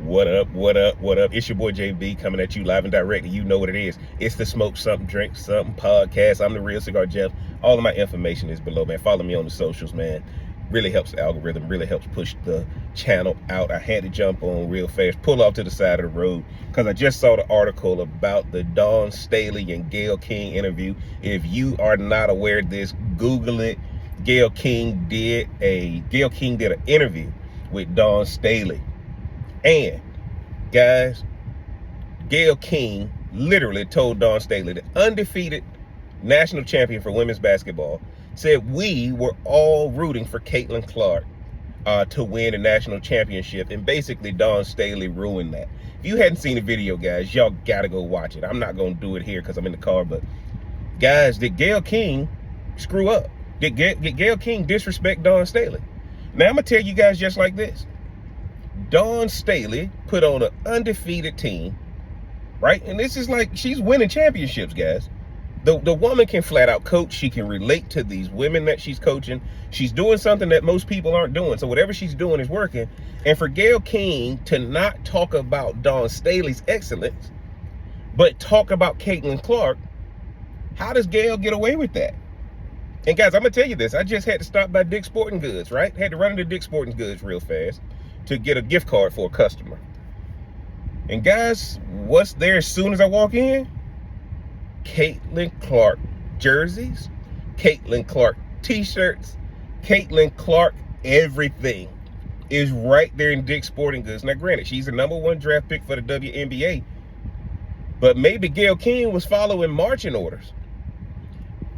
What up, what up, what up? It's your boy JB coming at you live and direct. You know what it is. It's the Smoke Something, Drink Something podcast. I'm the Real Cigar Jeff. All of my information is below, man. Follow me on the socials, man. Really helps the algorithm, really helps push the channel out. I had to jump on real fast, pull off to the side of the road, because I just saw the article about the Dawn Staley and Gayle King interview. If you are not aware of this, Google it. Gayle King did an interview with Dawn Staley. And guys, Gayle King literally told Dawn Staley, the undefeated national champion for women's basketball, said we were all rooting for Caitlin Clark to win a national championship. And basically Dawn Staley ruined that. If you hadn't seen the video, guys, y'all gotta go watch it. I'm not gonna do it here because I'm in the car, but guys, did Gayle King screw up? Did Gayle King disrespect Dawn Staley? Now I'm gonna tell you guys just like this. Dawn Staley put on an undefeated team, right? And this is like, she's winning championships, guys. The woman can flat out coach. She can relate to these women that she's coaching. She's doing something that most people aren't doing. So whatever she's doing is working. And for Gayle King to not talk about Dawn Staley's excellence, but talk about Caitlin Clark, how does Gayle get away with that? And guys, I'm gonna tell you this. I just had to stop by Dick's Sporting Goods, right? Had to run into Dick's Sporting Goods real fast to get a gift card for a customer. And guys, what's there as soon as I walk in? Caitlin Clark jerseys, Caitlin Clark t-shirts, Caitlin Clark everything is right there in Dick's Sporting Goods. Now granted, she's the #1 draft pick for the WNBA, but maybe Gayle King was following marching orders.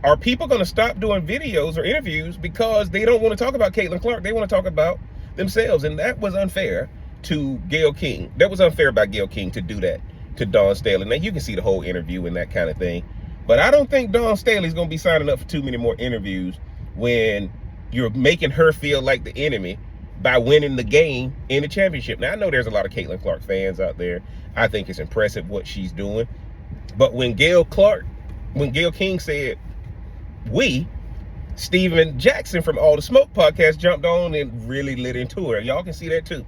Are people going to stop doing videos or interviews because they don't want to talk about Caitlin Clark? They want to talk about themselves, and that was unfair to Gayle King. That was unfair by Gayle King to do that to Dawn Staley. Now you can see the whole interview and that kind of thing, but I don't think Dawn Staley's gonna be signing up for too many more interviews when you're making her feel like the enemy by winning the game in the championship. Now I know there's a lot of Caitlin Clark fans out there. I think it's impressive what she's doing, but when Gayle King said Steven Jackson from All the Smoke podcast jumped on and really lit into her. Y'all can see that too.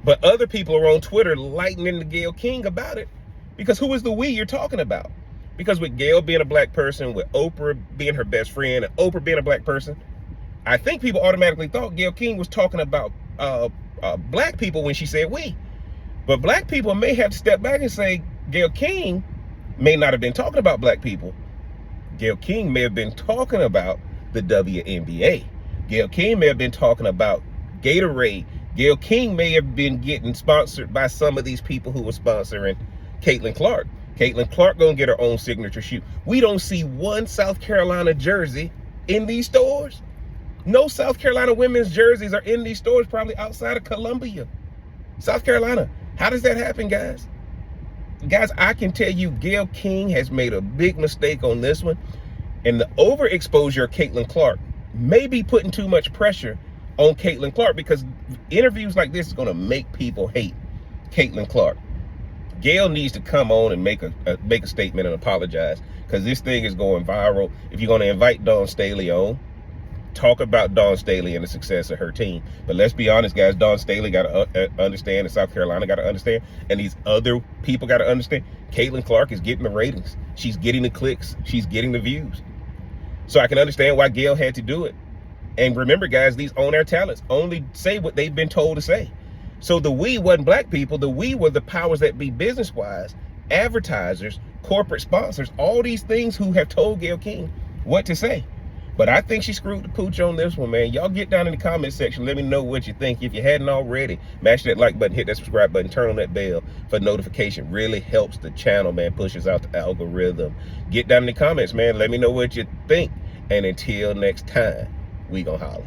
But other people are on Twitter lightning the Gayle King about it, because who is the we you're talking about? Because with Gayle being a black person, with Oprah being her best friend, and Oprah being a black person, I think people automatically thought Gayle King was talking about black people when she said we. But black people may have to step back and say Gayle King may not have been talking about black people. Gayle King may have been talking about the WNBA. Gayle King may have been talking about Gatorade. Gayle King may have been getting sponsored by some of these people who were sponsoring Caitlin Clark. Caitlin Clark gonna get her own signature shoe. We don't see one South Carolina jersey in these stores. No South Carolina women's jerseys are in these stores, probably outside of Columbia, South Carolina. How does that happen, guys? Guys, I can tell you Gayle King has made a big mistake on this one. And the overexposure of Caitlin Clark may be putting too much pressure on Caitlin Clark, because interviews like this is going to make people hate Caitlin Clark. Gayle needs to come on and make a statement and apologize, because this thing is going viral. If you're going to invite Dawn Staley on, talk about Dawn Staley and the success of her team. But let's be honest, guys, Dawn Staley got to understand, and South Carolina got to understand, and these other people got to understand, Caitlin Clark is getting the ratings. She's getting the clicks. She's getting the views. So I can understand why Gayle had to do it. And remember, guys, these on-air talents only say what they've been told to say. So the we wasn't black people. The we were the powers that be business-wise, advertisers, corporate sponsors, all these things who have told Gayle King what to say. But I think she screwed the pooch on this one, man. Y'all get down in the comment section. Let me know what you think. If you hadn't already, mash that like button, hit that subscribe button, turn on that bell for notification. Really helps the channel, man. Pushes out the algorithm. Get down in the comments, man. Let me know what you think. And until next time, we gonna holler.